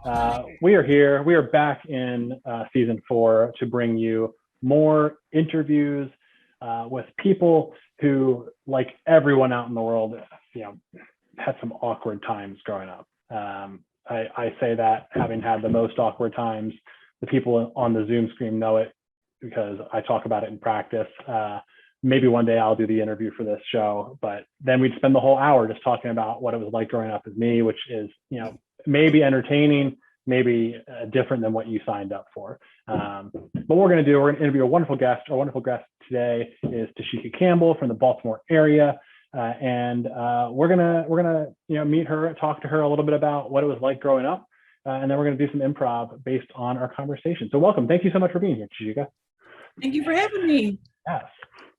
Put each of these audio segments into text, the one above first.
We are here. We are back in season 4 to bring you more interviews with people who, like everyone out in the world, you know, had some awkward times growing up. I say that having had the most awkward times. The people on the Zoom screen know it because I talk about it in practice. Maybe one day I'll do the interview for this show, but then we'd spend the whole hour just talking about what it was like growing up as me, which is, you know, maybe entertaining, maybe different than what you signed up for. But we're going to interview a wonderful guest. Our wonderful guest today is Tashika Campbell from the Baltimore area. And we're gonna meet her, talk to her a little bit about what it was like growing up, and then we're gonna do some improv based on our conversation. So welcome, thank you so much for being here, Tashika. Thank you for having me. Yes.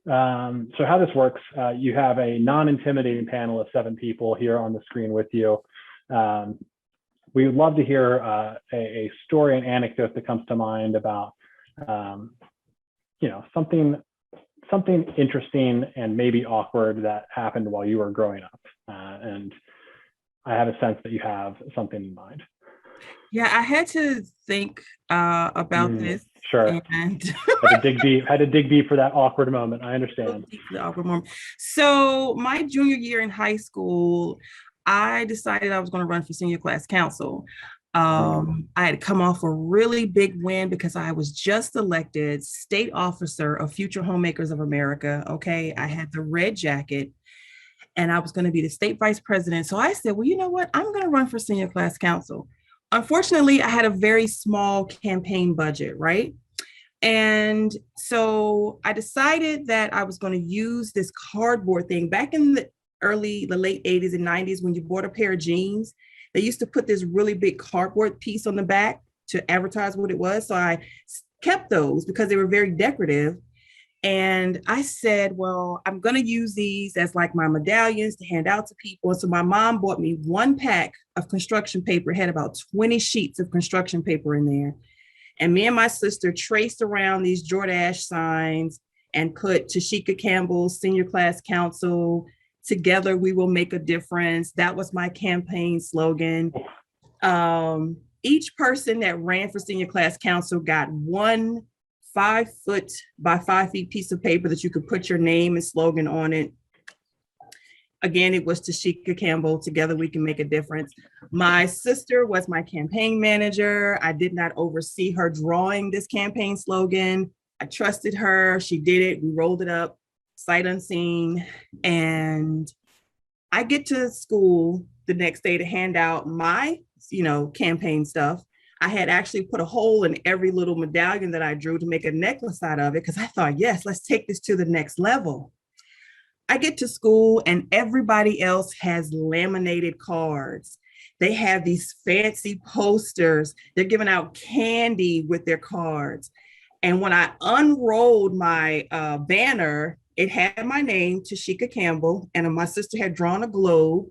So how this works, you have a non-intimidating panel of 7 people here on the screen with you. We would love to hear a story, an anecdote that comes to mind about something interesting and maybe awkward that happened while you were growing up. And I have a sense that you have something in mind. Yeah, I had to think about this. Sure. And had to dig deep for that awkward moment. I understand. The awkward moment. So my junior year in high school, I decided I was going to run for senior class council. I had come off a really big win because I was just elected state officer of Future Homemakers of America. Okay. I had the red jacket and I was going to be the state vice president. So I said, well, you know what? I'm going to run for senior class council. Unfortunately, I had a very small campaign budget, right? And so I decided that I was going to use this cardboard thing. Back in the late 80s and 90s, when you bought a pair of jeans, they used to put this really big cardboard piece on the back to advertise what it was. So I kept those because they were very decorative. And I said, well, I'm going to use these as like my medallions to hand out to people. And so my mom bought me 1 pack of construction paper. It had about 20 sheets of construction paper in there. And me and my sister traced around these Jordache signs and put Tashika Campbell, senior class council, together we will make a difference. That was my campaign slogan. Each person that ran for senior class council got 1 5-foot by 5 feet piece of paper that you could put your name and slogan on it. Again, it was Tashika Campbell, together we can make a difference. My sister was my campaign manager. I did not oversee her drawing this campaign slogan. I trusted her. She did it. We rolled it up, sight unseen. And I get to school the next day to hand out my, campaign stuff. I had actually put a hole in every little medallion that I drew to make a necklace out of it because I thought, yes, let's take this to the next level. I get to school and everybody else has laminated cards. They have these fancy posters. They're giving out candy with their cards. And when I unrolled my banner, it had my name, Tashika Campbell, and my sister had drawn a globe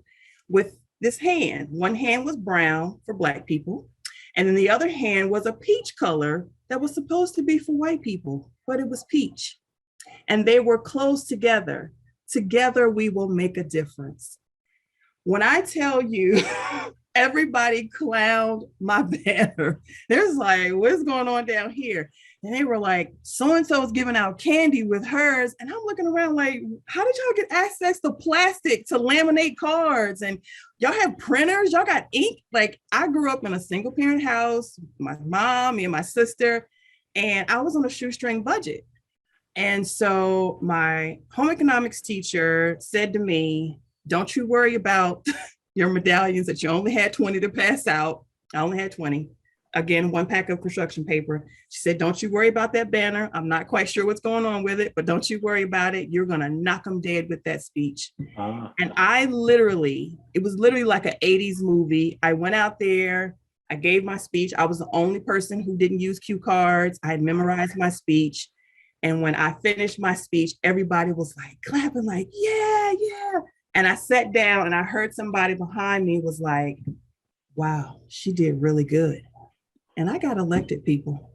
with this hand. One hand was brown for Black people. And then the other hand was a peach color that was supposed to be for white people, but it was peach. And they were close together. Together, we will make a difference. When I tell you, everybody clowned my banner. There's like, what's going on down here? And they were like, so-and-so is giving out candy with hers. And I'm looking around like, how did y'all get access to plastic to laminate cards? And y'all have printers? Y'all got ink? Like, I grew up in a single parent house, my mom, me and my sister, and I was on a shoestring budget. And so my home economics teacher said to me, don't you worry about your medallions that you only had 20 to pass out. I only had 20. Again, 1 pack of construction paper. She said, don't you worry about that banner. I'm not quite sure what's going on with it, but don't you worry about it. You're going to knock them dead with that speech. And it was literally like an 80s movie. I went out there, I gave my speech. I was the only person who didn't use cue cards. I had memorized my speech. And when I finished my speech, everybody was like clapping, like, yeah, yeah. And I sat down and I heard somebody behind me was like, wow, she did really good. And I got elected, people.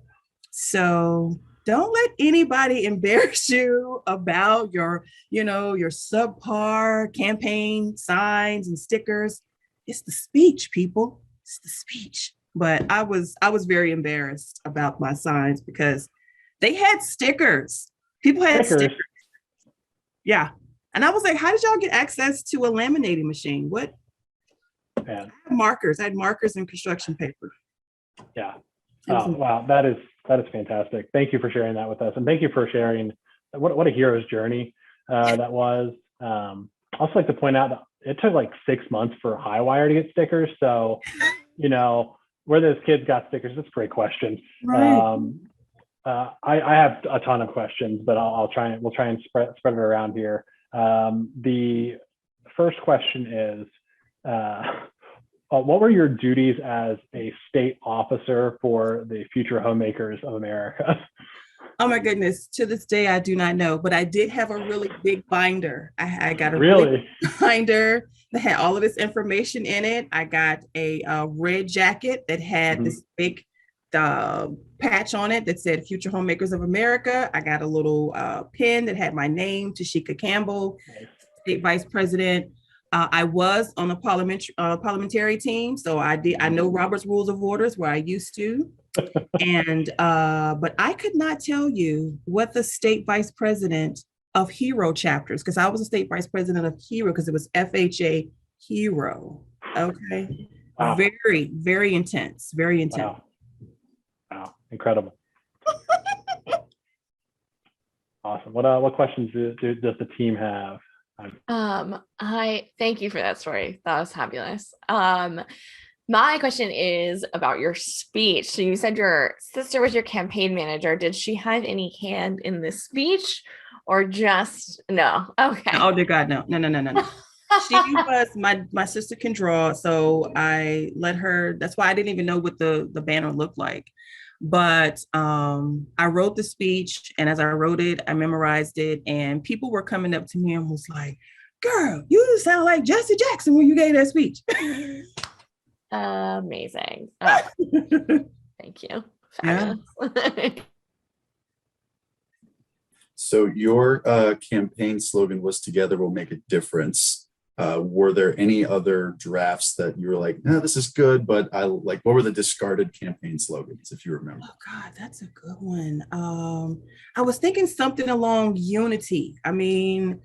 So don't let anybody embarrass you about your subpar campaign signs and stickers. It's the speech, people. It's the speech. but I was very embarrassed about my signs because they had stickers. People had stickers. Yeah. And I was like, how did y'all get access to a laminating machine? What? Man. Markers. I had markers and construction paper. Yeah. Oh, wow. That is fantastic. Thank you for sharing that with us. And thank you for sharing what a hero's journey that was. I also like to point out that it took like 6 months for Highwire to get stickers. So, you know, where those kids got stickers, that's a great question. Right. I have a ton of questions, but we'll try and spread it around here. The first question is, what were your duties as a state officer for the Future Homemakers of America? Oh my goodness. To this day, I do not know, but I did have a really big binder. I got a really big binder that had all of this information in it. I got a red jacket that had this big patch on it that said Future Homemakers of America. I got a little pin that had my name, Tashika Campbell, state vice president. I was on a parliamentary team, so I know Robert's Rules of Orders where I used to. And but I could not tell you what the state vice president of Hero chapters, because I was a state vice president of Hero because it was FHA Hero. Okay. Wow. Very, very intense. Very intense. Wow. Incredible. Awesome. What questions does the team have? I thank you for that story. That was fabulous. My question is about your speech. So you said your sister was your campaign manager. Did she have any hand in this speech or just no? Okay. Oh dear God, no. She was my sister can draw, so I let her. That's why I didn't even know what the banner looked like. But I wrote the speech, and as I wrote it, I memorized it, and people were coming up to me and was like, "Girl, you sound like Jesse Jackson when you gave that speech." Amazing. Oh, thank you. Fabulous. Yeah. So your campaign slogan was "Together we'll make a difference." Were there any other drafts that you were like, "No, this is good," but I like? What were the discarded campaign slogans, if you remember? Oh God, that's a good one. I was thinking something along unity. I mean,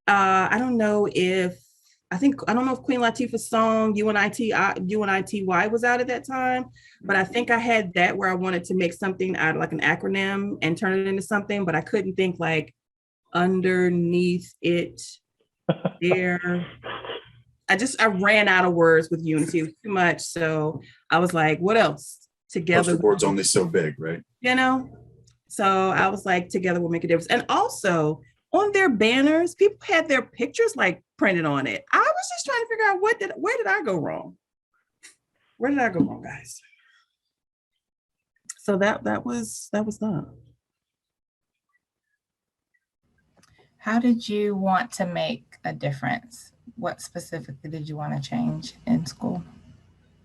I don't know if Queen Latifah's song UNITY was out at that time, but I think I had that where I wanted to make something out of like an acronym and turn it into something, but I couldn't think like underneath it there. I ran out of words with unity. It was too much. So I was like, what else? Together. Poster board's only so big, right? You know? So I was like, together we'll make a difference. And also on their banners, people had their pictures like printed on it. I was just trying to figure out where did I go wrong? Where did I go wrong, guys? So that was that. How did you want to make a difference? What specifically did you want to change in school?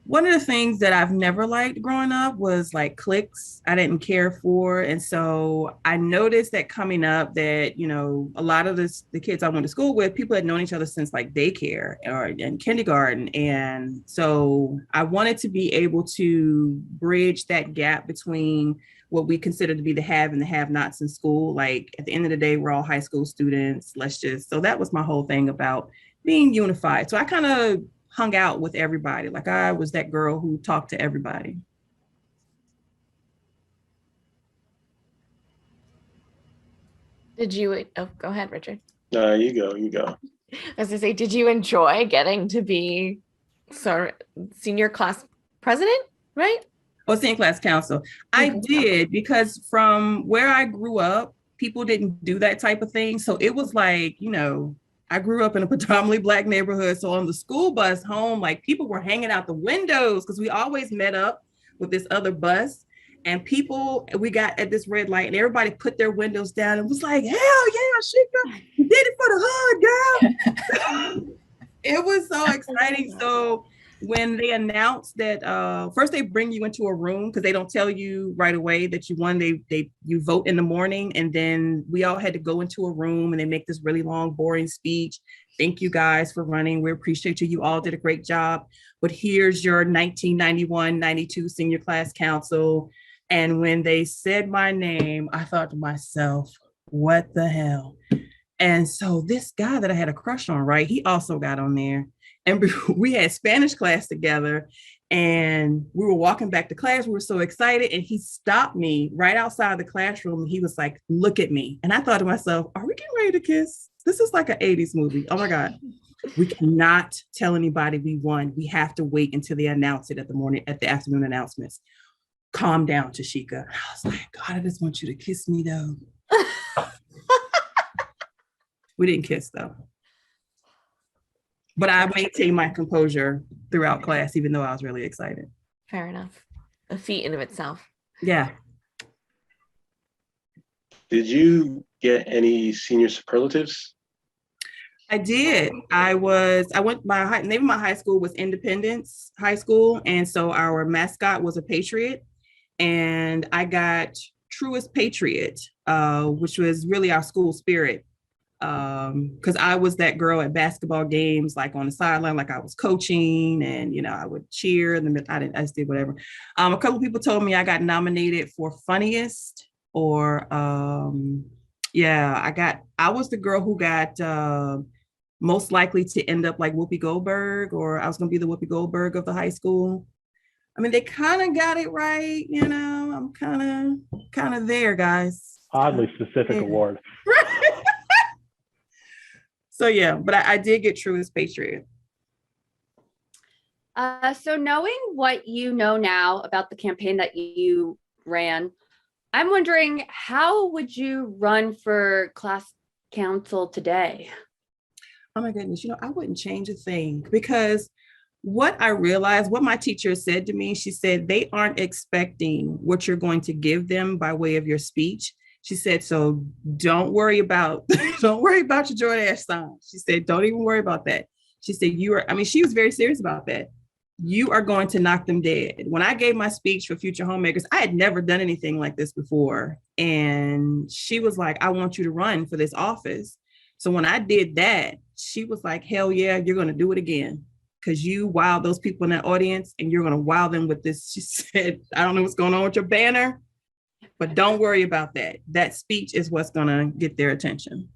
One of the things that I've never liked growing up was like cliques. I didn't care for. And so I noticed that coming up that, you know, a lot of the kids I went to school with, people had known each other since like daycare or in kindergarten. And so I wanted to be able to bridge that gap between what we consider to be the have and the have-nots in school. Like at the end of the day, we're all high school students. So that was my whole thing about being unified. So I kind of hung out with everybody. Like I was that girl who talked to everybody. Did you, go ahead, Richard. You go. I was gonna say, did you enjoy getting to be senior class president, right? Or senior class council. I did, because from where I grew up, people didn't do that type of thing. So it was like, you know, I grew up in a predominantly Black neighborhood. So on the school bus home, like people were hanging out the windows because we always met up with this other bus, and we got at this red light and everybody put their windows down and was like, hell yeah, Sheikah, you did it for the hood, girl. It was so exciting. So when they announced that first they bring you into a room because they don't tell you right away that you won. You vote in the morning, and then we all had to go into a room and they make this really long, boring speech. Thank you guys for running. We appreciate you. You all did a great job. But here's your 1991-92 senior class council. And when they said my name, I thought to myself, what the hell? And so this guy that I had a crush on, right? He also got on there. And we had Spanish class together, and we were walking back to class. We were so excited, and he stopped me right outside the classroom. He was like, look at me. And I thought to myself, are we getting ready to kiss? This is like an 80s movie. Oh my God. We cannot tell anybody we won. We have to wait until they announce it at the afternoon announcements. Calm down, Tashika. I was like, God, I just want you to kiss me though. We didn't kiss though. But I maintained my composure throughout class, even though I was really excited. Fair enough. A feat in of itself. Yeah. Did you get any senior superlatives? I did. The name of my high school was Independence High School. And so our mascot was a patriot. And I got Truest Patriot, which was really our school spirit. Because I was that girl at basketball games, like on the sideline, like I was coaching, and I would cheer, and then I just did whatever. A couple of people told me I got nominated for funniest, or I was the girl who got most likely to end up like Whoopi Goldberg, or I was gonna be the Whoopi Goldberg of the high school. I mean, they kind of got it right, I'm kind of there, guys. Oddly specific award. So yeah, but I did get Truest Patriot. So knowing what you know now about the campaign that you ran, I'm wondering, how would you run for class council today? Oh my goodness, I wouldn't change a thing, because what I realized, what my teacher said to me, she said, they aren't expecting what you're going to give them by way of your speech. She said, so don't worry about your DoorDash sign. She said, don't even worry about that. She said, she was very serious about that. You are going to knock them dead. When I gave my speech for Future Homemakers, I had never done anything like this before. And she was like, I want you to run for this office. So when I did that, she was like, hell yeah, you're going to do it again. Because you wowed those people in that audience, and you're going to wow them with this. She said, I don't know what's going on with your banner, but don't worry about that. That speech is what's going to get their attention.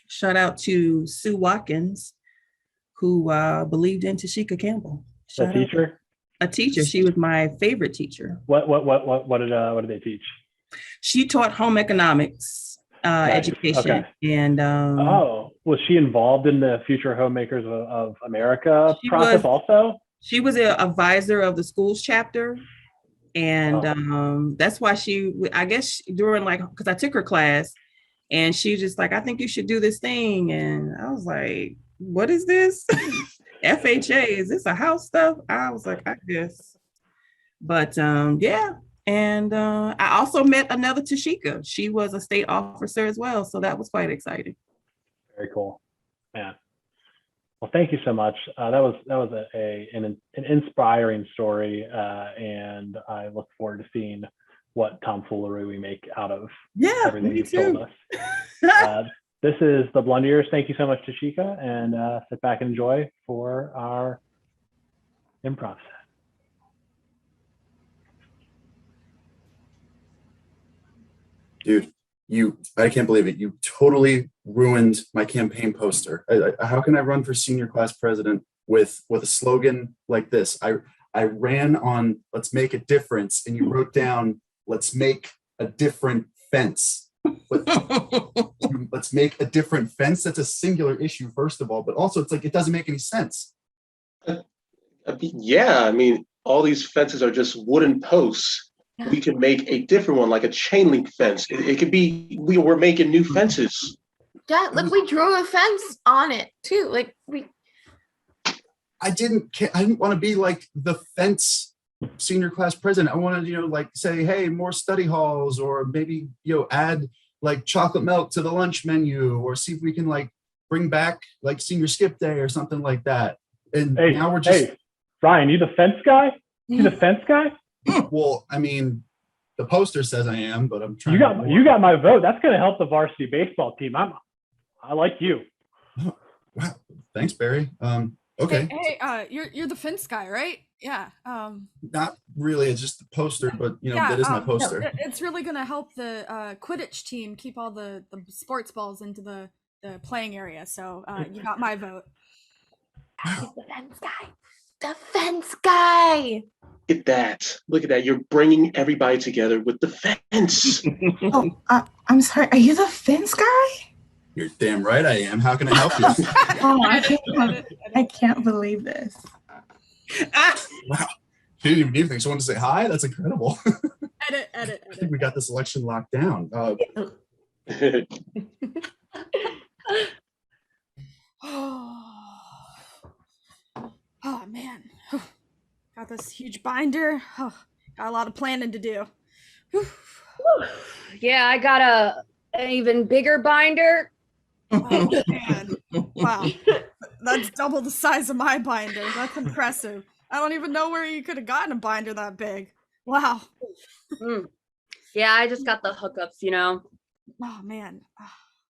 Shout out to Sue Watkins, who believed in Tashika Campbell. A teacher? A teacher. She was my favorite teacher. What did they teach? She taught home economics education. Okay. And was she involved in the Future Homemakers of America process also? She was an advisor of the schools chapter. And that's why I guess during because I took her class, and she was just like, I think you should do this thing. And I was like, what is this? FHA, is this a house stuff? I was like, I guess. But yeah. And I also met another Tashika. She was a state officer as well. So that was quite exciting. Very cool. Yeah. Well, thank you so much. That was an inspiring story, and I look forward to seeing what tomfoolery we make out of everything you've told us. This is the Blunder Years. Thank you so much, Tashika, and sit back and enjoy for our improv set. Dude, I can't believe it. You totally ruined my campaign poster. How can I run for senior class president with a slogan like this? I ran on "Let's make a difference," and you wrote down "Let's make a different fence." Let's make a different fence. That's a singular issue, first of all, but also it's like it doesn't make any sense. Yeah, I mean, all these fences are just wooden posts. We can make a different one, like a chain link fence. It could be, we're making new fences. Yeah, look, we drew a fence on it too. I didn't want to be like the fence senior class president. I wanted, say, hey, more study halls, or maybe, add, like chocolate milk to the lunch menu, or see if we can like bring back like senior skip day or something like that. And now we're just Ryan, you the fence guy? You the fence guy? well, I mean, the poster says I am, but I'm trying. You got my vote. That's gonna help the varsity baseball team. I like you. Wow. Thanks, Barry. Okay. Hey, you're the fence guy, right? Yeah. Not really. It's just the poster, but that is my poster. It's really gonna help the Quidditch team keep all the sports balls into the playing area. So you got my vote. He's the fence guy. The fence guy. Look at that. You're bringing everybody together with the fence. I'm sorry. Are you the fence guy? You're damn right I am. How can I help you? I can't believe this. Wow. You didn't even think someone to say hi? That's incredible. Edit. I think we got this election locked down. Oh man. Got this huge binder. Got a lot of planning to do. Yeah, I got an even bigger binder. Oh man. Wow. That's double the size of my binder. That's impressive. I don't even know where you could have gotten a binder that big. Wow. Yeah, I just got the hookups. Oh man.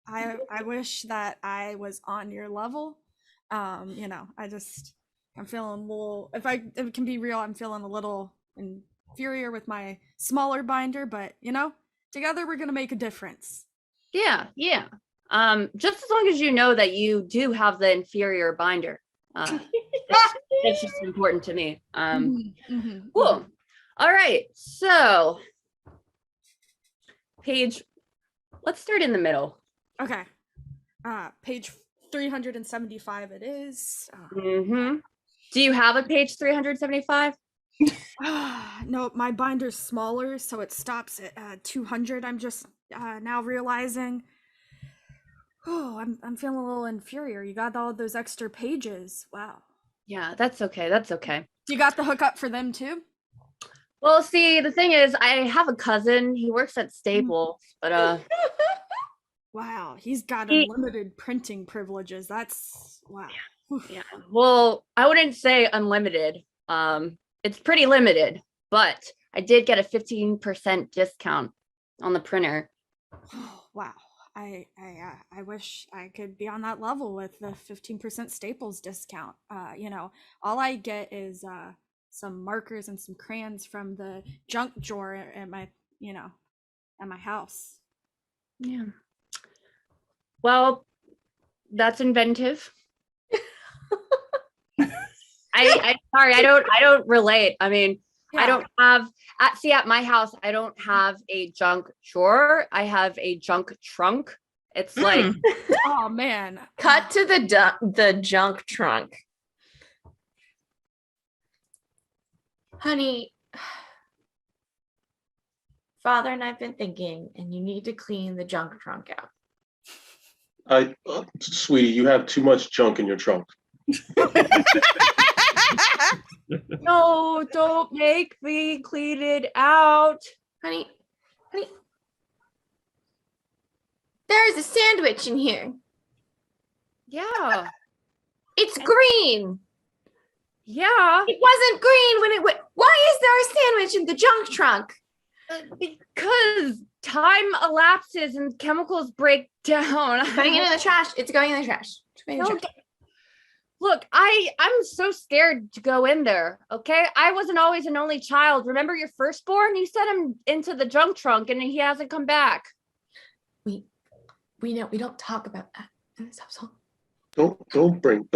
I wish that I was on your level. I'm feeling a little, if it can be real, I'm feeling a little inferior with my smaller binder, but together we're gonna make a difference. Yeah. Just as long as you know that you do have the inferior binder. That's just important to me. Cool. All right. So let's start in the middle. Okay. Page 375 it is. Do you have a page 375? No, my binder's smaller, so it stops at 200. I'm just now realizing. Oh, I'm feeling a little inferior. You got all those extra pages. Wow. Yeah, that's okay. You got the hookup for them too? Well, see, the thing is, I have a cousin. He works at Staples, but wow, he's got unlimited printing privileges. That's wow. Yeah. Well, I wouldn't say unlimited. It's pretty limited, but I did get a 15% discount on the printer. Wow. I wish I could be on that level with the 15% Staples discount. All I get is some markers and some crayons from the junk drawer at my house. Yeah. Well, that's inventive. I sorry, I don't relate. I mean, yeah. I don't have at my house, I don't have a junk drawer. I have a junk trunk. It's like oh man. Cut to the junk trunk. Honey, Father and I've been thinking, and you need to clean the junk trunk out. Sweetie, you have too much junk in your trunk. No, don't make me clean it out. Honey, there's a sandwich in here. Yeah. It's green. Yeah. It wasn't green when it went. Why is there a sandwich in the junk trunk? Because time elapses and chemicals break down. Going into the trash. It's going in the trash. Look, I'm so scared to go in there, okay? I wasn't always an only child. Remember your firstborn? You sent him into the junk trunk and he hasn't come back. We know we don't talk about that in this household. Don't bring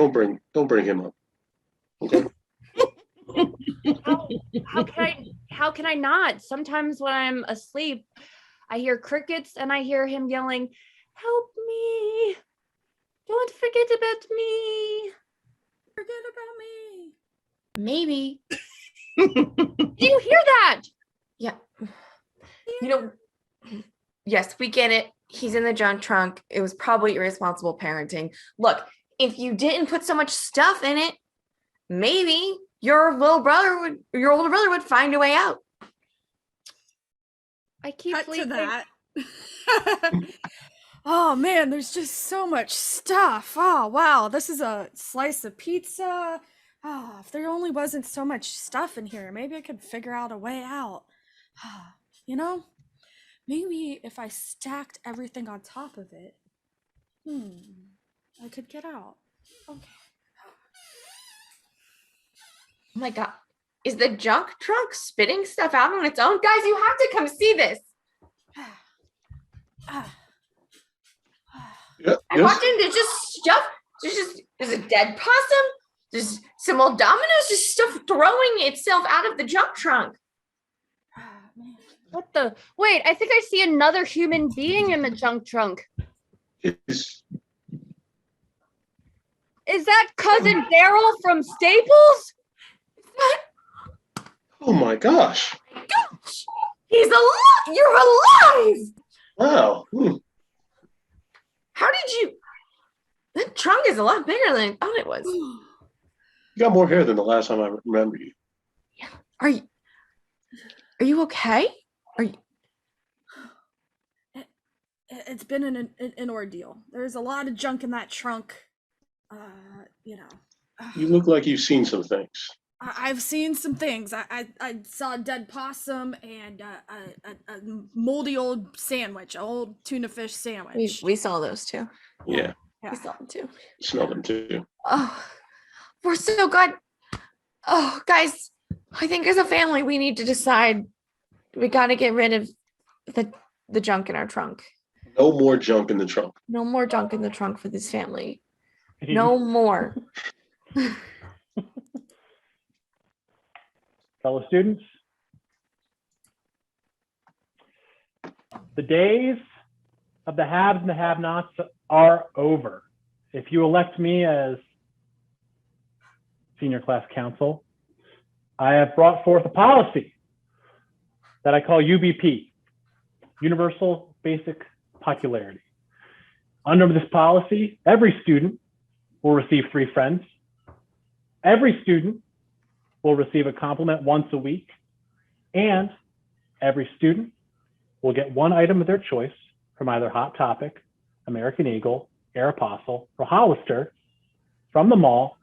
him up. Okay. How can I not? Sometimes when I'm asleep, I hear crickets and I hear him yelling, "Help me. Don't forget about me. Forget about me." Maybe. Do you hear that? Yeah. Yes, we get it. He's in the junk trunk. It was probably irresponsible parenting. Look, if you didn't put so much stuff in it, maybe your older brother would find a way out. I keep Cut to that. Oh man, there's just so much stuff. Oh wow, this is a slice of pizza. Oh, if there only wasn't so much stuff in here, maybe I could figure out a way out. You know, maybe if I stacked everything on top of it, I could get out. Okay. Oh my God. Is the junk trunk spitting stuff out on its own? Guys, you have to come see this. Yeah, I yes. walked in, there's just stuff. There's a dead possum. There's some old dominoes, just stuff throwing itself out of the junk trunk. What the? Wait, I think I see another human being in the junk trunk. It's- Is that cousin Daryl from Staples? oh my gosh. Gosh, he's alive. You're alive. Wow. How did you? That trunk is a lot bigger than I thought it was. You got more hair than the last time I remember you. Are you okay? Are you? It's been an ordeal. There's a lot of junk in that trunk. You know. You look like you've seen some things. I've seen some things. I saw a dead possum and a moldy old sandwich, an old tuna fish sandwich. We saw those too. Yeah. We saw them too. Smell them too. Oh, we're so glad. Oh, guys, I think as a family we need to decide. We got to get rid of the junk in our trunk. No more junk in the trunk. No more junk in the trunk for this family. No more. Fellow students, the days of the haves and the have-nots are over. If you elect me as senior class council, I have brought forth a policy that I call UBP, Universal Basic Popularity. Under this policy, every student will receive 3 friends. Every student will receive a compliment once a week, and every student will get 1 item of their choice from either Hot Topic, American Eagle, Aeropostale, or Hollister from the mall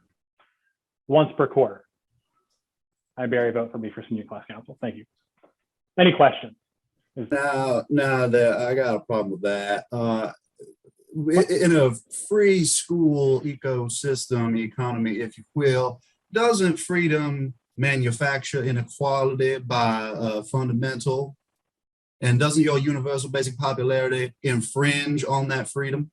once per quarter. I bear a vote for me for senior class council. Thank you. Any questions? No, I got a problem with that. In a free school ecosystem, economy, if you will, doesn't freedom manufacture inequality by fundamental? And doesn't your universal basic popularity infringe on that freedom?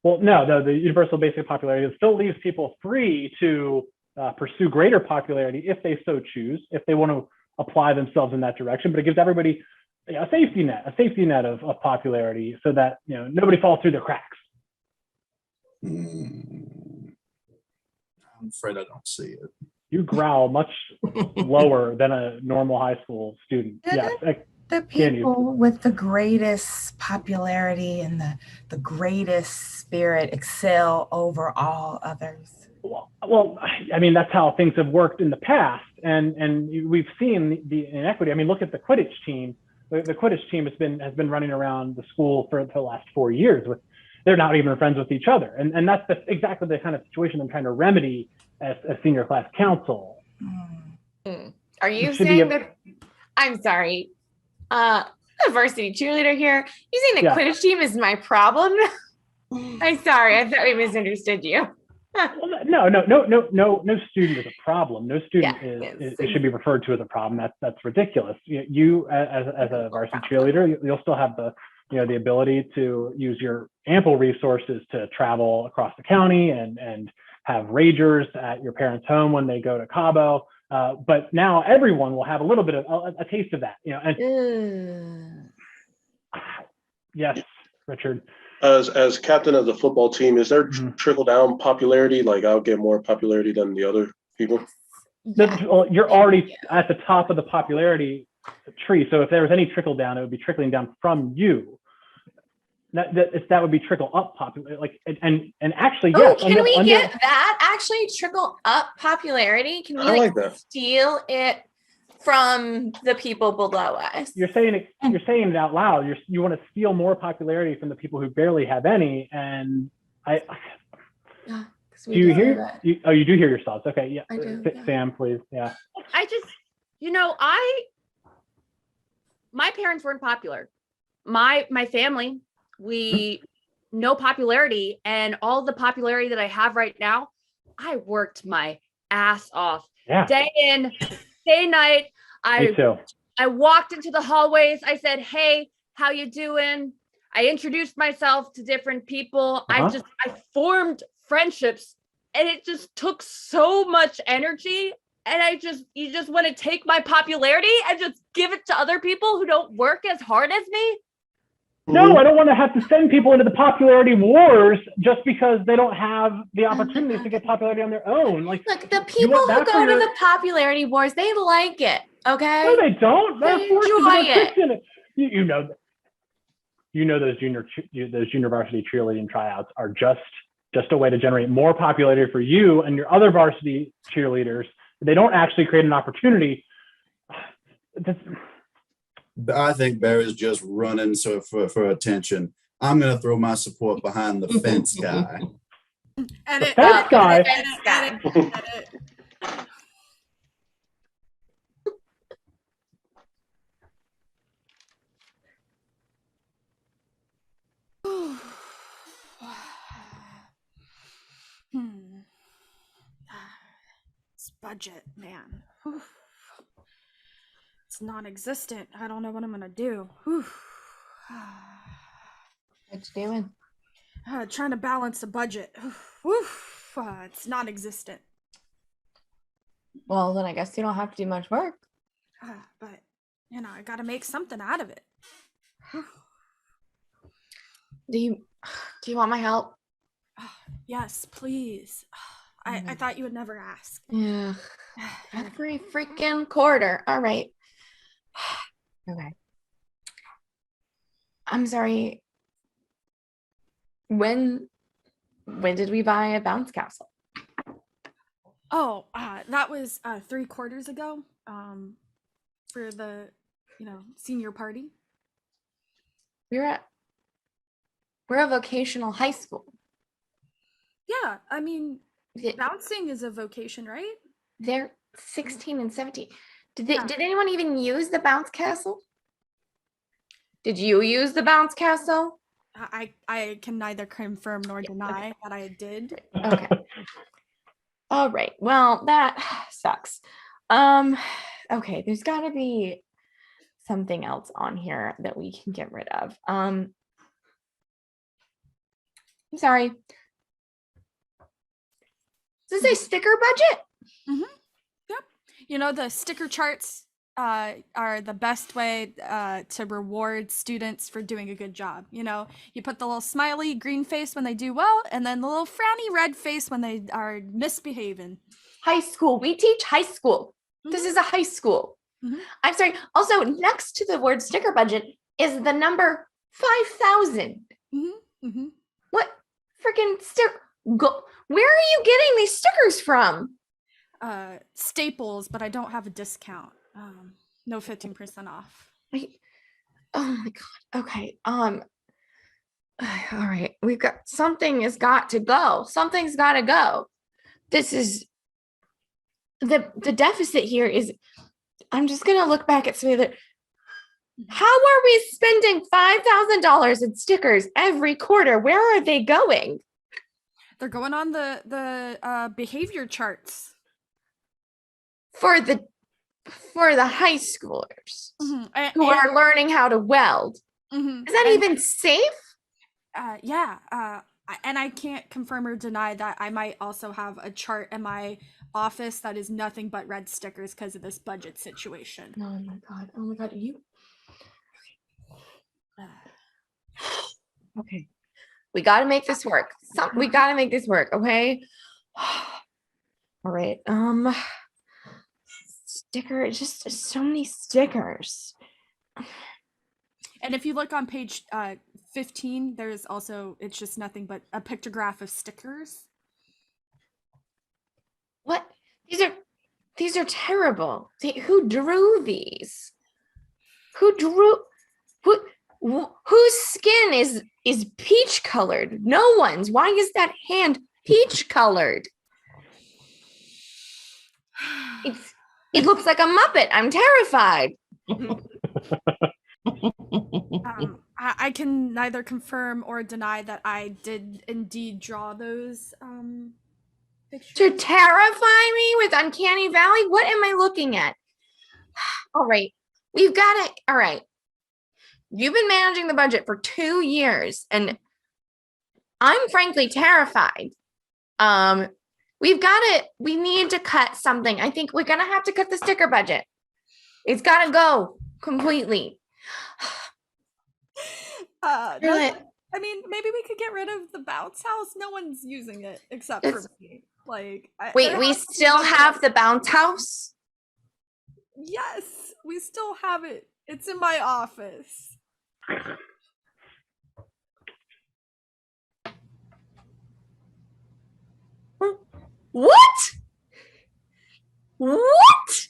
Well, no, the universal basic popularity still leaves people free to pursue greater popularity if they so choose, if they want to apply themselves in that direction. But it gives everybody a safety net of popularity, so that nobody falls through the cracks. I'm afraid I don't see it. You growl much lower than a normal high school student. Yeah, the people with the greatest popularity and the greatest spirit excel over all others. Well, I mean, that's how things have worked in the past, and we've seen the inequity. I mean, look at the Quidditch team. The Quidditch team has been running around the school for the last 4 years. They're not even friends with each other, and that's exactly the kind of situation I'm trying to remedy as senior class council. Are you saying that? I'm sorry, the varsity cheerleader here. You saying the Quidditch team is my problem? I'm sorry, I thought we misunderstood you. Well, no student is a problem. No student it should be referred to as a problem. That's ridiculous. You as a varsity cheerleader, you'll still have the ability to use your ample resources to travel across the county and have ragers at your parents' home when they go to Cabo. But now everyone will have a little bit of a taste of that. Yes, Richard. As captain of the football team, is there trickle down popularity? Like I'll get more popularity than the other people? Well, you're already at the top of the popularity tree. So if there was any trickle down, it would be trickling down from you. That would be trickle up popularity. Like and actually, yes. Can we get that actually trickle up popularity? Can we like that. steal it from the people below us. You're saying it out loud. You want to steal more popularity from the people who barely have any. And do you hear? You do hear yourselves. Okay, yeah. I do, yeah. Sam, please. Yeah. I just, my parents weren't popular. My family, we no popularity, and all the popularity that I have right now, I worked my ass off day in, day night. Me too. I walked into the hallways. I said, "Hey, how you doing?" I introduced myself to different people. I formed friendships, and it just took so much energy. And you just want to take my popularity and just give it to other people who don't work as hard as me? No, I don't want to have to send people into the popularity wars just because they don't have the opportunities to get popularity on their own. Like, look, the people who go to the popularity wars, they like it. Okay. No, they don't. They're forced to enjoy it. You know those junior varsity cheerleading tryouts are just a way to generate more popularity for you and your other varsity cheerleaders. They don't actually create an opportunity. I think Barry's just running for attention. I'm going to throw my support behind the fence guy. The fence guy? Edit. This budget, man. It's non-existent. I don't know what I'm gonna do. What you doing? Trying to balance a budget. It's non-existent. Well, then I guess you don't have to do much work. But I gotta make something out of it. Do you want my help? Yes, please. I thought you would never ask. Yeah. Every freaking quarter. All right. Okay. I'm sorry. When did we buy a bounce castle? Oh, that was 3 quarters ago. For the senior party. We're a vocational high school. Yeah, I mean, bouncing is a vocation, right? They're 16 and 17. Did anyone even use the bounce castle? Did you use the bounce castle? I can neither confirm nor deny that I did. Okay. All right. Well, that sucks. Okay, there's got to be something else on here that we can get rid of. I'm sorry. Does this say sticker budget? Yep. The sticker charts are the best way to reward students for doing a good job. You put the little smiley green face when they do well, and then the little frowny red face when they are misbehaving. High school. We teach high school. This is a high school. I'm sorry. Also, next to the word sticker budget is the number 5,000. What freaking sticker? Where are you getting these stickers from? Staples, but I don't have a discount. No 15% off. Oh my god. Okay. All right. Something has got to go. Something's got to go. This is the deficit here is. I'm just gonna look back at some of the. How are we spending $5,000 in stickers every quarter? Where are they going? They're going on the behavior charts for the high schoolers who are learning how to weld. Is that even safe? Yeah. And I can't confirm or deny that I might also have a chart in my office that is nothing but red stickers because of this budget situation. Oh my god. You. Okay. We got to make this work. We got to make this work. Okay. All right. Sticker. Just so many stickers. And if you look on page 15, there's also, it's just nothing but a pictograph of stickers. What? These are terrible. Who drew these? Whose skin is peach colored? No one's. Why is that hand peach colored? It looks like a Muppet. I'm terrified. I can neither confirm or deny that I did indeed draw those pictures. To terrify me with Uncanny Valley? What am I looking at? All right. We've got it. All right. You've been managing the budget for 2 years, and I'm frankly terrified. We've got it. We need to cut something. I think we're going to have to cut the sticker budget. It's got to go completely. I mean, maybe we could get rid of the bounce house. No one's using it except for me. Like, wait, we still have the bounce house? Yes, we still have it. It's in my office. What? What?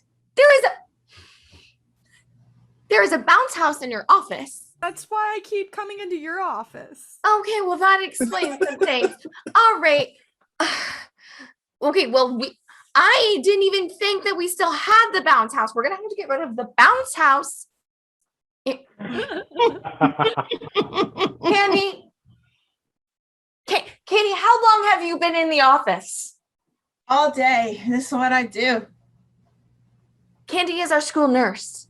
There is a bounce house in your office. That's why I keep coming into your office. Okay, well that explains some things. All right. Okay, well I didn't even think that we still had the bounce house. We're gonna have to get rid of the bounce house. Candy, how long have you been in the office? All day. This is what I do. Candy is our school nurse.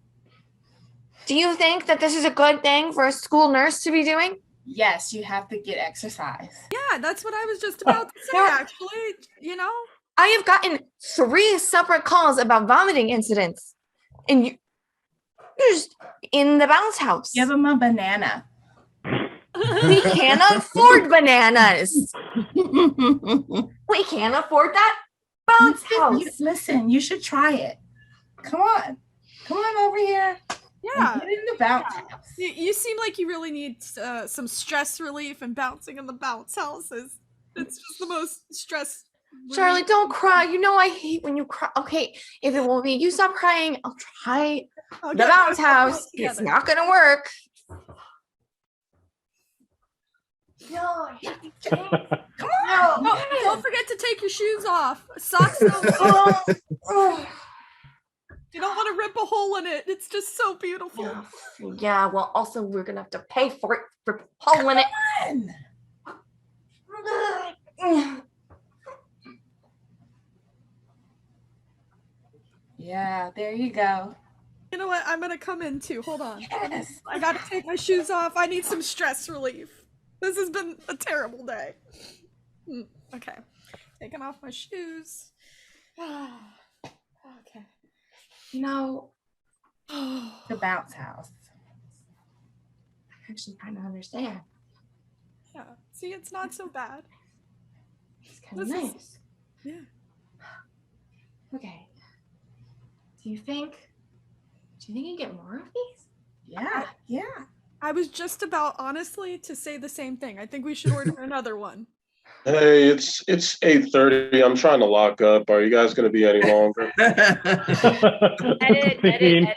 Do you think that this is a good thing for a school nurse to be doing? Yes, you have to get exercise. Yeah, that's what I was just about to say, actually. You know? I have gotten 3 separate calls about vomiting incidents. And you're just in the bounce house. Give them a banana. We can't afford bananas. We can't afford that bounce house. Listen, you should try it. Come on over here. Yeah. Get in the bounce house. You seem like you really need some stress relief, and bouncing in the bounce house it's just the most stress. Charlie, don't cry. You know I hate when you cry. Okay, if it won't be you stop crying, I'll try the bounce house. It's not gonna work. No, come on. No, don't forget to take your shoes off. Socks don't. You don't want to rip a hole in it. It's just so beautiful. Yeah, well, also we're gonna have to pay for it for hole in it. Yeah, there you go. You know what? I'm gonna come in too. Hold on. Yes. I gotta take my shoes off. I need some stress relief. This has been a terrible day. Okay. Taking off my shoes. Okay. No. The bounce house. I'm actually trying to understand. Yeah. See, it's not so bad. It's kind of nice. Yeah. Okay. Do you think you get more of these? Yeah. I was just about, honestly, to say the same thing. I think we should order another one. Hey, it's 8:30. I'm trying to lock up. Are you guys going to be any longer? Edit.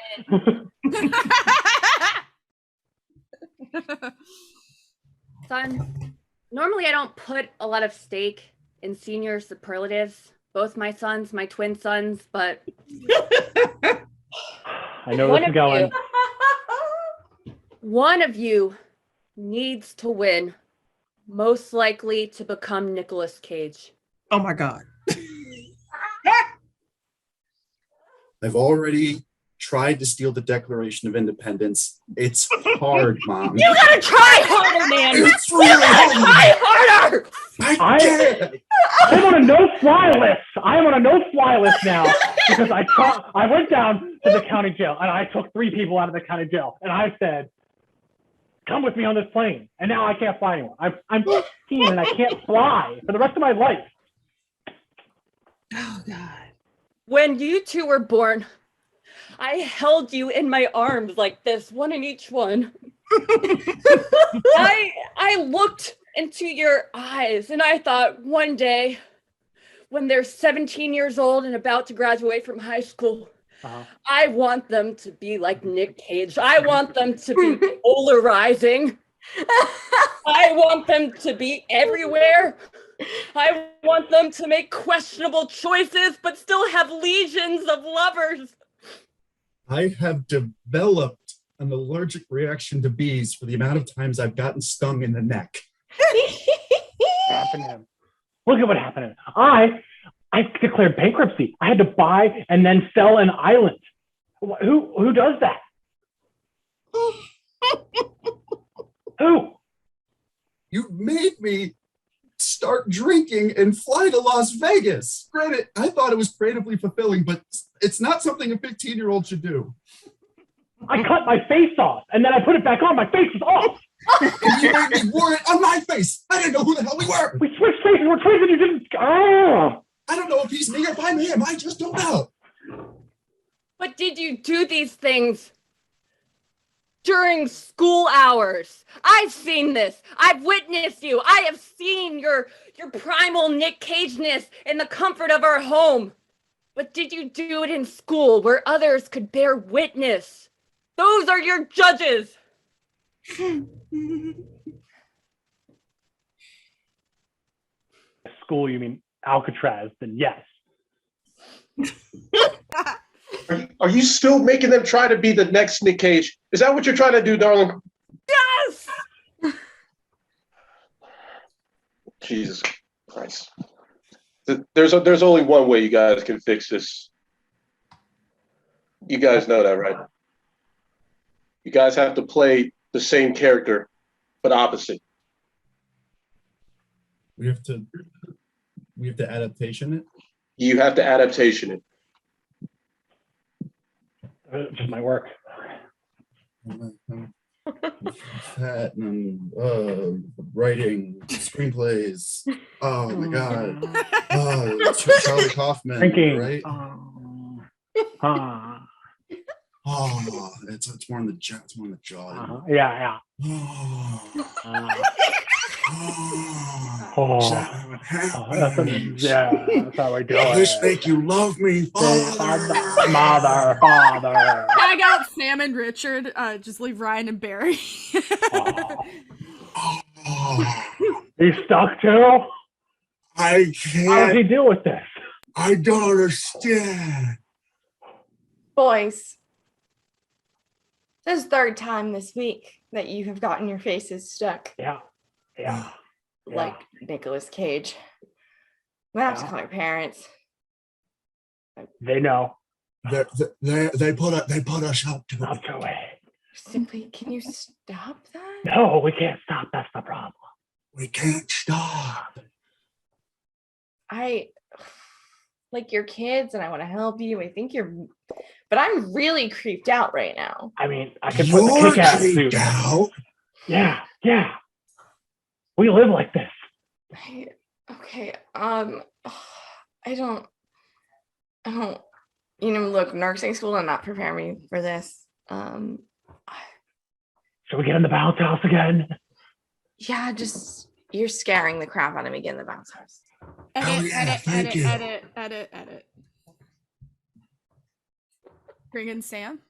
Son, normally I don't put a lot of stake in senior superlatives. Both my sons, my twin sons, but I know where this is going. One of you needs to win, most likely to become Nicolas Cage. Oh my God. I've already tried to steal the Declaration of Independence. It's hard, Mom. You gotta try harder, man. It's really hard. Try harder. I get it. I'm on a no-fly list. I am on a no-fly list now because I went down to the county jail and I took 3 people out of the county jail and I said, "Come with me on this plane." And now I can't fly anymore. I'm 15 and I can't fly for the rest of my life. Oh God. When you two were born, I held you in my arms like this, one in each one. I looked into your eyes and I thought one day when they're 17 years old and about to graduate from high school, Uh-huh. I want them to be like Nick Cage. I want them to be polarizing. I want them to be everywhere. I want them to make questionable choices, but still have legions of lovers. I have developed an allergic reaction to bees for the amount of times I've gotten stung in the neck. What happened to him? Look at what happened to him. I declared bankruptcy. I had to buy and then sell an island. Who does that? Who? You made me start drinking and fly to Las Vegas. Granted, I thought it was creatively fulfilling, but it's not something a 15-year-old should do. I cut my face off and then I put it back on. My face was off. And you made me wear it on my face. I didn't know who the hell we were. We switched faces. We're twins and you didn't. Oh. I don't know if he's me or if I'm him. I just don't know. But did you do these things during school hours? I've seen this. I've witnessed you. I have seen your primal Nick Cage-ness in the comfort of our home. But did you do it in school where others could bear witness? Those are your judges. School, you mean Alcatraz? Then yes. Are you still making them try to be the next Nick Cage? Is that what you're trying to do, darling? Yes! Jesus Christ. There's only one way you guys can fix this. You guys know that, right? You guys have to play the same character, but opposite. We have to adaptation it. You have to adaptation it. Just my work. Fat and writing screenplays. Oh my god. Charlie Kaufman. Thinking. Right? Oh, It's more in the jaw. It's more in the jaw. yeah. That's how I do Does it. this make you love me, Father. Tag out Sam and Richard. Just leave Ryan and Barry. He's stuck too? I How does he can't. deal with this? I don't understand. Boys, this is the third time this week that you have gotten your faces stuck Yeah. like Nicolas Cage. I'm gonna have to Yeah. call your parents. They know. They put us out to Up to it. Simply, can you stop that? No, we can't stop. That's the problem. We can't stop. I like your kids and I want to help you. I think but I'm really creeped out right now. I mean, I can put the You're kick-ass suit. creeped out. Yeah. We live like this. Okay. I don't, look, nursing school did not prepare me for this. Should we get in the bounce house again? Yeah, just, you're scaring the crap out of me getting the bounce house. Edit. Bring in Sam.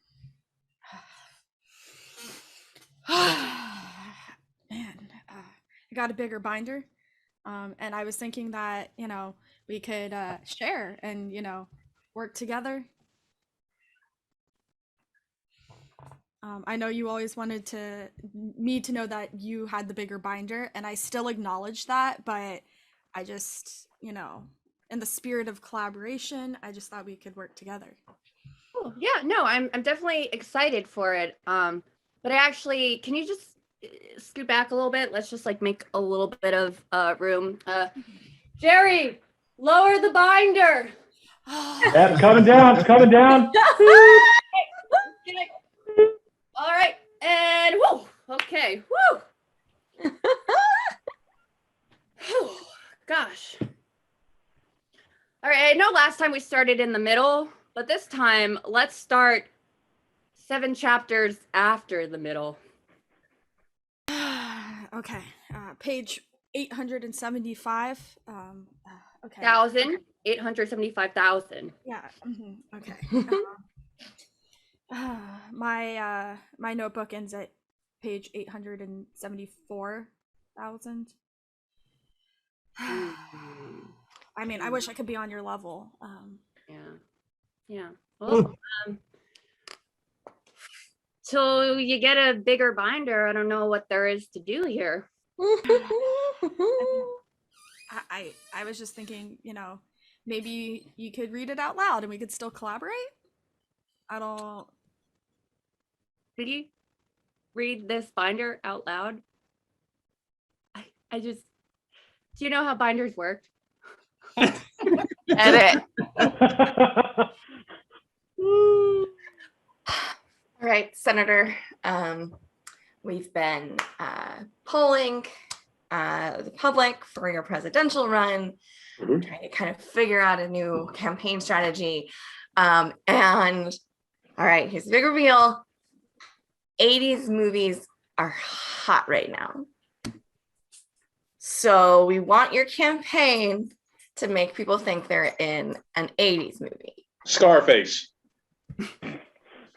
Man, I got a bigger binder. And I was thinking that, we could share and, work together. I know you always wanted me to know that you had the bigger binder, and I still acknowledge that, but I just, in the spirit of collaboration, I just thought we could work together. Oh, yeah, no, I'm definitely excited for it. But can you just scoot back a little bit? Let's just make a little bit of room. Jerry, lower the binder. Yeah, it's coming down. It's coming down. All right, and whoo. Okay, whoo. Whew, gosh. All right, I know last time we started in the middle, but this time let's start 7 chapters after the middle. Okay, page 875. Okay. 1,000. 875,000. Yeah. Okay. My notebook ends at page 874,000. I mean, I wish I could be on your level. Yeah. Well, till you get a bigger binder, I don't know what there is to do here. I was just thinking, maybe you could read it out loud and we could still collaborate. Did you read this binder out loud? Do you know how binders work? Edit. All right, Senator. We've been polling the public for your presidential run, trying to kind of figure out a new campaign strategy. And all right, here's the big reveal. 80s movies are hot right now. So we want your campaign to make people think they're in an 80s movie. Scarface.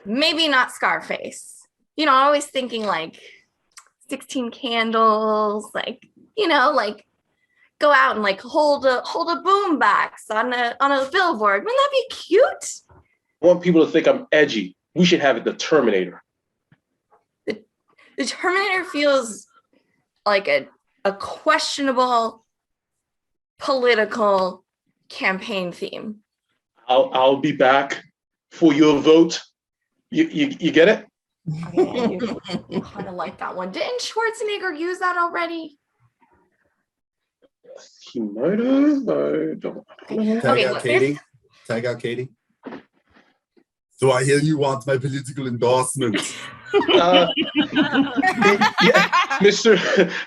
Maybe not Scarface. Always thinking like 16 Candles, like go out and like hold a boombox on a billboard. Wouldn't that be cute? I want people to think I'm edgy. We should have it the Terminator. The Terminator feels like a questionable political campaign theme. I'll be back for your vote. You get it? Okay, you kind of like that one. Didn't Schwarzenegger use that already? He might have. I don't. Tag out Katie. So I hear you want my political endorsement. Yeah, Mr.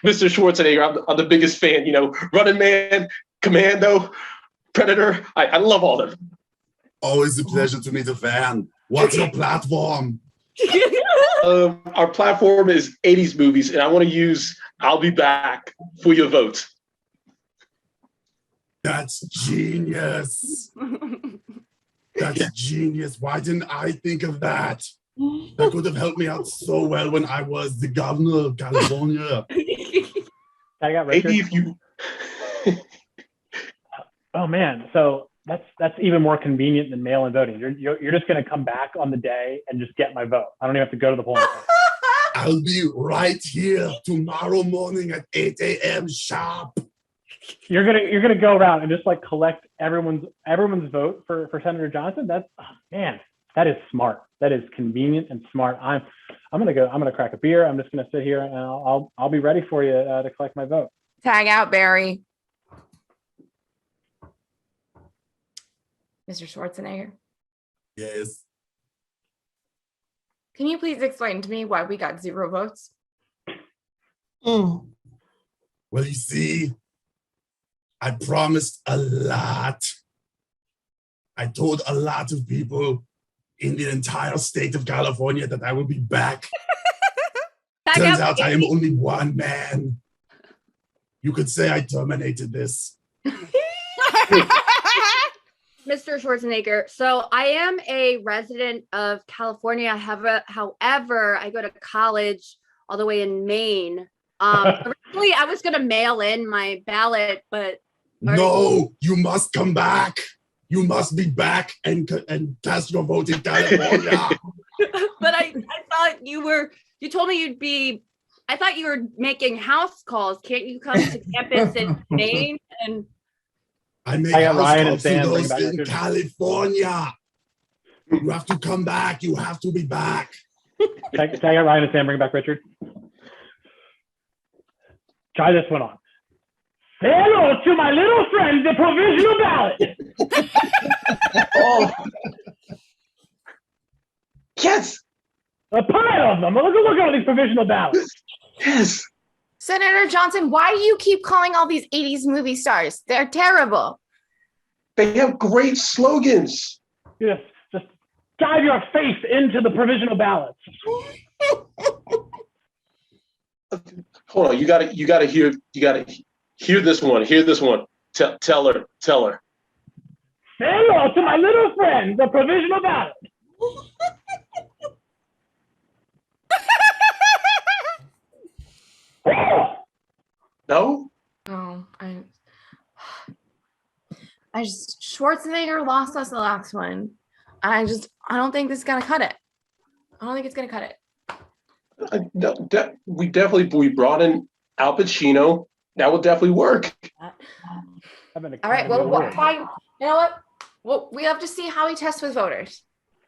Schwarzenegger, I'm the biggest fan. Running Man, Commando, Predator. I love all of them. Always a pleasure to meet a fan. What's your platform? Our platform is 80s movies, and I want to use I'll Be Back for your vote. That's genius. That's genius. Why didn't I think of that? That could have helped me out so well when I was the governor of California. I got Richard. Maybe if you. Oh man, so that's even more convenient than mail-in voting. You're just going to come back on the day and just get my vote. I don't even have to go to the polling place. I'll be right here tomorrow morning at 8 a.m. sharp. You're gonna go around and just like collect everyone's vote for Senator Johnson. Man, that is smart. That is convenient and smart. I'm gonna crack a beer. I'm just gonna sit here and I'll be ready for you to collect my vote. Tag out Barry. Mr. Schwarzenegger. Yes. Can you please explain to me why we got 0 votes? Well, you see, I promised a lot. I told a lot of people in the entire state of California that I will be back. Turns out I am only one man. You could say I terminated this. Mr. Schwarzenegger, so I am a resident of California. However, I go to college all the way in Maine. Originally, I was going to mail in my ballot, but no, you must come back. You must be back and cast your vote in California. But I thought you told me I thought you were making house calls. Can't you come to campus in Maine? And I make house calls to those in California. You have to come back. You have to be back. Can I get Ryan and Sam bring back Richard? Try this one on. Say hello to my little friend, the provisional ballot. Oh. Yes. A pile of them. Look at all these provisional ballots. Yes. Senator Johnson, why do you keep calling all these 80s movie stars? They're terrible. They have great slogans. Just dive your face into the provisional ballots. Hold on, you gotta hear this one. Hear this one. Tell her. Say hello to my little friend, the provisional ballot. No? Oh, I just Schwarzenegger lost us the last one. I don't think this is gonna cut it. I don't think it's gonna cut it. We brought in Al Pacino. That will definitely work. All right, well, fine. You know what? Well, we have to see how he tests with voters.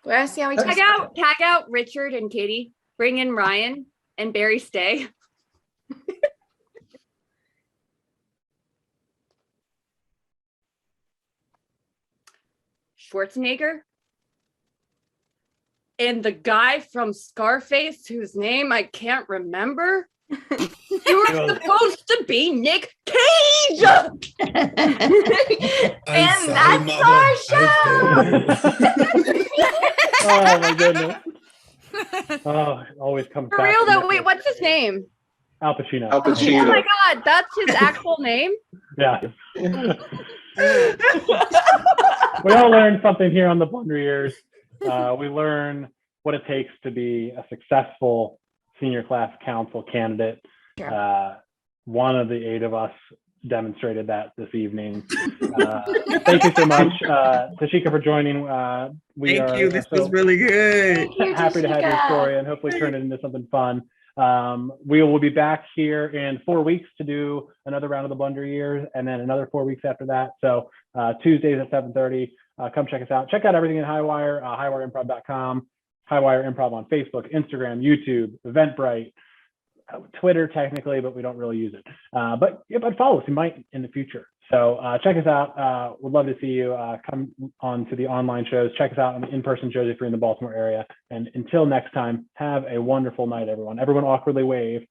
We have to see how he tests. Tag out Richard and Katie. Bring in Ryan and Barry stay. Schwarzenegger and the guy from Scarface, whose name I can't remember. You were supposed to be Nick Cage. And that's our show. Oh my goodness. Oh, it always comes For back. real to though, Nick. wait, what's his name? Al Pacino. Al Pacino. Oh my God, that's his actual name? Yeah. We all learned something here on the Blunder Years. We learn what it takes to be a successful senior class council candidate. Sure. One of the 8 of us demonstrated that this evening. Thank you so much, Tashika, for joining. Thank you. This was really good. you, happy to have your Tashika. story and hopefully turn it into something fun. We will be back here in 4 weeks to do another round of the Blunder Years, and then another 4 weeks after that. So Tuesdays at 7:30. Come check us out. Check out everything in Highwire, highwireimprov.com, Highwire Improv on Facebook, Instagram, YouTube, Eventbrite, Twitter technically, but we don't really use it. But follow us. You might in the future. So check us out. We'd love to see you. Come on to the online shows. Check us out on the in-person shows if you're in the Baltimore area. And until next time, have a wonderful night, everyone. Everyone awkwardly wave.